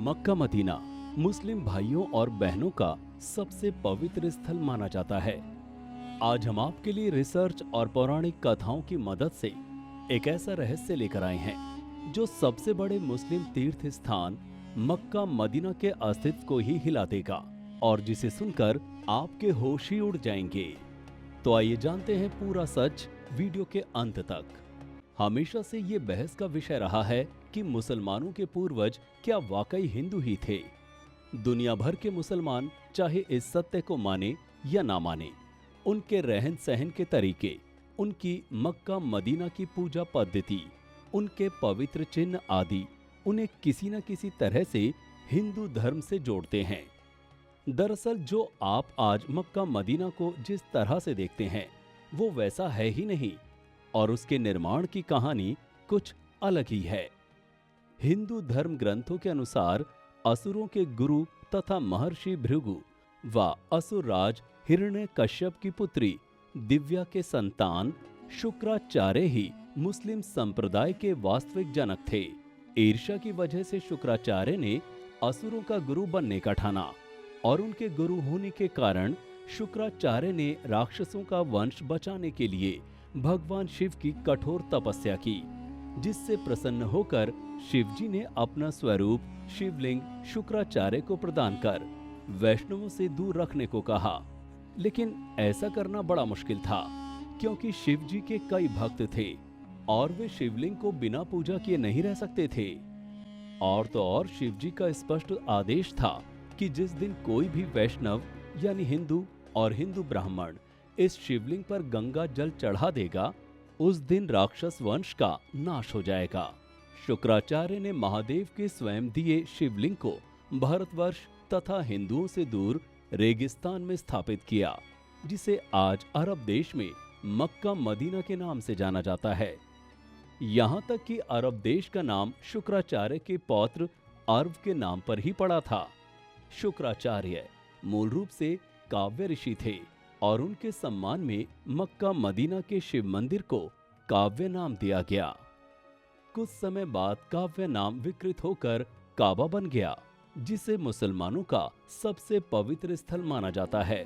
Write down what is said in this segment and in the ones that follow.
Mecca Medina मुस्लिम भाइयों और बहनों का सबसे पवित्र स्थल माना जाता है। आज हम आपके लिए रिसर्च और पौराणिक कथाओं की मदद से एक ऐसा रहस्य लेकर आए हैं जो सबसे बड़े मुस्लिम तीर्थ स्थान मक्का मदीना के अस्तित्व को ही हिला देगा और जिसे सुनकर आपके होश ही उड़ जाएंगे। तो आइए जानते हैं पूरा सच वीडियो के अंत तक। हमेशा से ये बहस का विषय रहा है कि मुसलमानों के पूर्वज क्या वाकई हिंदू ही थे। दुनिया भर के मुसलमान चाहे इस सत्य को माने या ना माने, उनके रहन सहन के तरीके, उनकी मक्का मदीना की पूजा पद्धति, उनके पवित्र चिन्ह आदि उन्हें किसी न किसी तरह से हिंदू धर्म से जोड़ते हैं। दरअसल जो आप आज मक्का मदीना को जिस तरह से देखते हैं वो वैसा है ही नहीं और उसके निर्माण की कहानी कुछ अलग ही है। हिंदू धर्म ग्रंथों के अनुसार असुरों के गुरु तथा महर्षि भृगु व असुरराज हिरण्यकश्यप की पुत्री दिव्या के संतान शुक्राचार्य ही मुस्लिम संप्रदाय के वास्तविक जनक थे। ईर्ष्या की वजह से शुक्राचार्य ने असुरों का गुरु बनने का ठाना और उनके गुरु होने के कारण शुक्राचार्य ने राक्षसों का वंश बचाने के लिए भगवान शिव की कठोर तपस्या की, जिससे प्रसन्न होकर शिवजी ने अपना स्वरूप शिवलिंग शुक्राचार्य को प्रदान कर वैष्णवों से दूर रखने को कहा। लेकिन ऐसा करना बड़ा मुश्किल था क्योंकि शिवजी के कई भक्त थे और वे शिवलिंग को बिना पूजा किए नहीं रह सकते थे। और तो और शिवजी का स्पष्ट आदेश था कि जिस दिन कोई भी वैष्णव यानी हिंदू और हिंदू ब्राह्मण इस शिवलिंग पर गंगा जल चढ़ा देगा, उस दिन राक्षस वंश का नाश हो जाएगा। शुक्राचार्य ने महादेव के स्वयं दिए शिवलिंग को भारतवर्ष तथा हिंदुओं से दूर रेगिस्तान में स्थापित किया, जिसे आज अरब देश में मक्का मदीना के नाम से जाना जाता है। यहाँ तक कि अरब देश का नाम शुक्राचार्य के पौत्र अर्व के नाम पर ही पड़ा था। शुक्राचार्य मूल रूप से काव्य ऋषि थे और उनके सम्मान में मक्का मदीना के शिव मंदिर को काव्य नाम दिया गया। कुछ समय बाद काव्य नाम विकृत होकर काबा बन गया, जिसे मुसलमानों का सबसे पवित्र स्थल माना जाता है।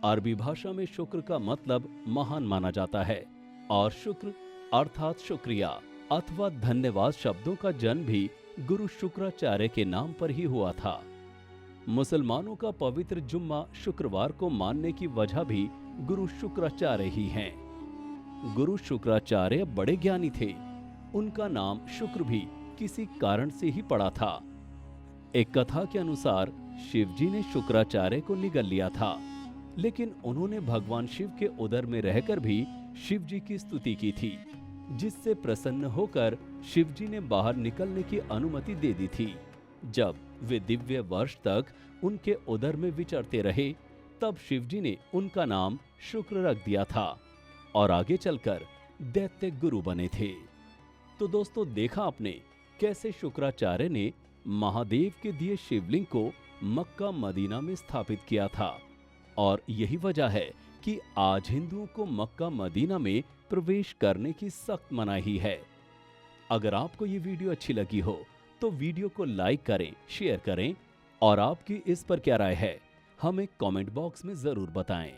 अरबी भाषा में शुक्र का मतलब महान माना जाता है और शुक्र अर्थात शुक्रिया अथवा धन्यवाद शब्दों का जन्म भी गुरु शुक्राचार्य के नाम पर ही हुआ था। मुसलमानों का पवित्र जुम्मा शुक्रवार को मानने की वजह भी गुरु शुक्राचार्य ही हैं। गुरु शुक्राचार्य बड़े ज्ञानी थे। उनका नाम शुक्र भी किसी कारण से ही पड़ा था। एक कथा के अनुसार शिवजी ने शुक्राचार्य को निगल लिया था, लेकिन उन्होंने भगवान शिव के उदर में रहकर भी शिवजी की स्तुति की थी, जिससे प्रसन्न होकर शिवजी ने बाहर निकलने की अनुमति दे दी थी। जब वे दिव्य वर्ष तक उनके उदर में विचरते रहे, तब शिवजी ने उनका नाम शुक्र रख दिया था और आगे चलकर दैत्य गुरु बने थे। तो दोस्तों, देखा आपने कैसे शुक्राचार्य ने महादेव के दिए शिवलिंग को मक्का मदीना में स्थापित किया था और यही वजह है कि आज हिंदुओं को मक्का मदीना में प्रवेश करने की सख्त मनाही है। अगर आपको ये वीडियो अच्छी लगी हो तो वीडियो को लाइक करें, शेयर करें और आपकी इस पर क्या राय है हमें कमेंट बॉक्स में जरूर बताएं।